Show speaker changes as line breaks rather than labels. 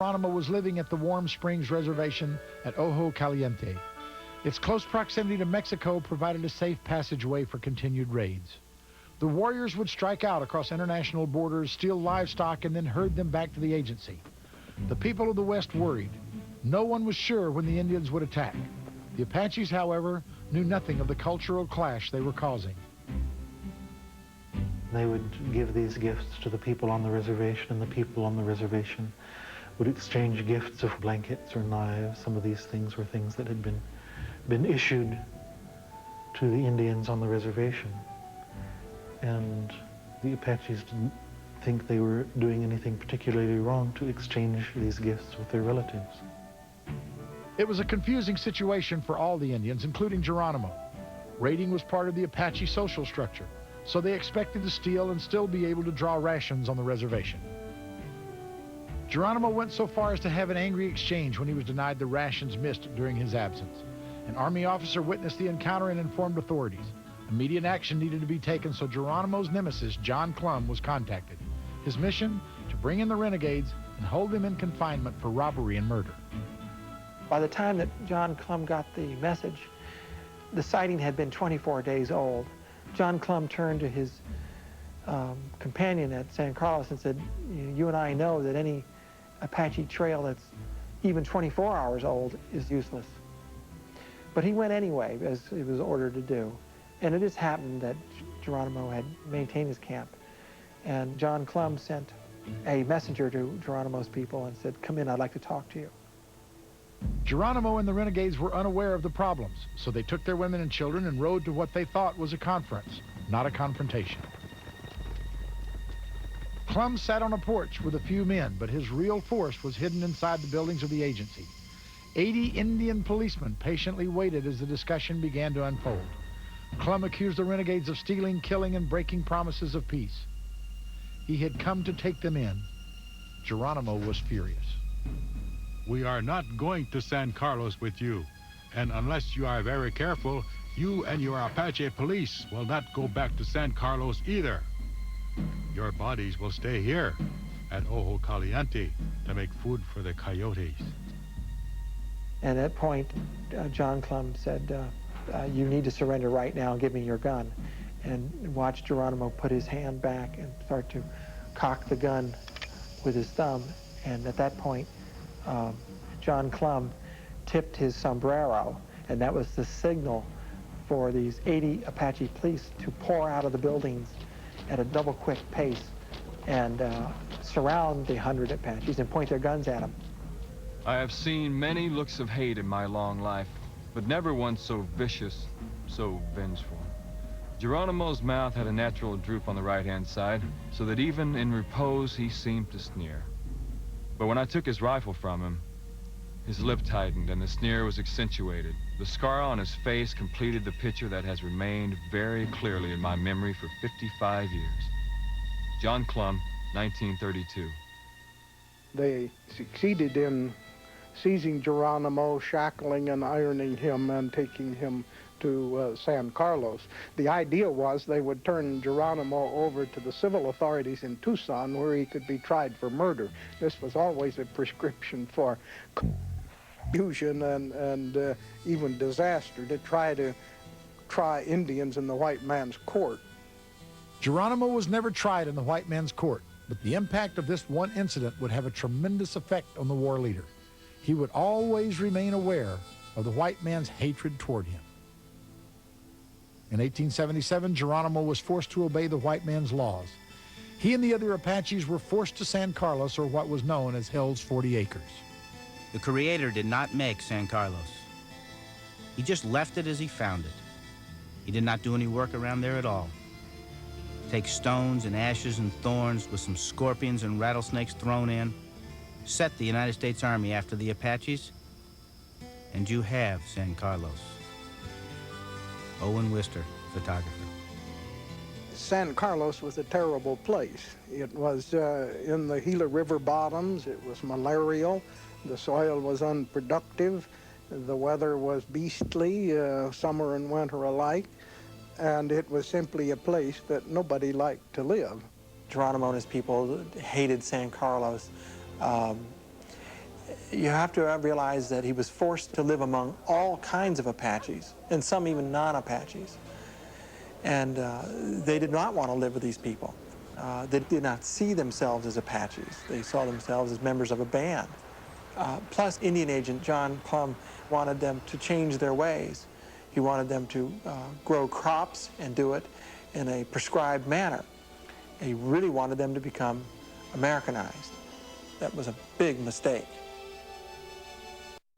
Geronimo was living at the Warm Springs Reservation at Ojo Caliente. Its close proximity to Mexico provided a safe passageway for continued raids. The warriors would strike out across international borders, steal livestock, and then herd them back to the agency. The people of the West worried. No one was sure when the Indians would attack. The Apaches, however, knew nothing of the cultural clash they were causing.
They would give these gifts to the people on the reservation, and the people on the reservation would exchange gifts of blankets or knives. Some of these things were things that had been issued to the Indians on the reservation. And the Apaches didn't think they were doing anything particularly wrong to exchange these gifts with their relatives.
It was a confusing situation for all the Indians, including Geronimo. Raiding was part of the Apache social structure, so they expected to steal and still be able to draw rations on the reservation. Geronimo went so far as to have an angry exchange when he was denied the rations missed during his absence. An Army officer witnessed the encounter and informed authorities. Immediate action needed to be taken, so Geronimo's nemesis, John Clum, was contacted. His mission, to bring in the renegades and hold them in confinement for robbery and murder.
By the time that John Clum got the message, the sighting had been 24 days old. John Clum turned to his companion at San Carlos and said, "You and I know that any Apache trail that's even 24 hours old is useless." But he went anyway, as he was ordered to do. And it just happened that Geronimo had maintained his camp. And John Clum sent a messenger to Geronimo's people and said, "Come in, I'd like to talk to you."
Geronimo and the renegades were unaware of the problems, so they took their women and children and rode to what they thought was a conference, not a confrontation. Clum sat on a porch with a few men, but his real force was hidden inside the buildings of the agency. 80 Indian policemen patiently waited as the discussion began to unfold. Clum accused the renegades of stealing, killing, and breaking promises of peace. He had come to take them in. Geronimo was furious.
"We are not going to San Carlos with you, and unless you are very careful, you and your Apache police will not go back to San Carlos either. Your bodies will stay here at Ojo Caliente to make food for the coyotes."
And at that point, John Clum said, "You need to surrender right now and give me your gun." And watched Geronimo put his hand back and start to cock the gun with his thumb. And at that point, John Clum tipped his sombrero, and that was the signal for these 80 Apache police to pour out of the buildings at a double-quick pace and surround the 100 Apaches and point their guns at them.
I have seen many looks of hate in my long life, but never one so vicious, so vengeful. Geronimo's mouth had a natural droop on the right-hand side, so that even in repose he seemed to sneer. But when I took his rifle from him, his lip tightened and the sneer was accentuated. The scar on his face completed the picture that has remained very clearly in my memory for 55 years. John Clum, 1932.
They succeeded in seizing Geronimo, shackling and ironing him, and taking him to San Carlos. The idea was they would turn Geronimo over to the civil authorities in Tucson, where he could be tried for murder. This was always a prescription for confusion and even disaster, to try Indians in the white man's court.
Geronimo was never tried in the white man's court, but the impact of this one incident would have a tremendous effect on the war leader. He would always remain aware of the white man's hatred toward him. In 1877, Geronimo was forced to obey the white man's laws. He and the other Apaches were forced to San Carlos, or what was known as Hell's 40 Acres.
The Creator did not make San Carlos. He just left it as he found it. He did not do any work around there at all. Take stones and ashes and thorns with some scorpions and rattlesnakes thrown in, set the United States Army after the Apaches, and you have San Carlos. Owen Wister, photographer.
San Carlos was a terrible place. It was in the Gila River bottoms. It was malarial. The soil was unproductive. The weather was beastly, summer and winter alike. And it was simply a place that nobody liked to live.
Geronimo and his people hated San Carlos. You have to realize that he was forced to live among all kinds of Apaches, and some even non-Apaches. And they did not want to live with these people. They did not see themselves as Apaches. They saw themselves as members of a band. Plus, Indian agent John Clum wanted them to change their ways. He wanted them to grow crops and do it in a prescribed manner. He really wanted them to become Americanized. That was a big mistake.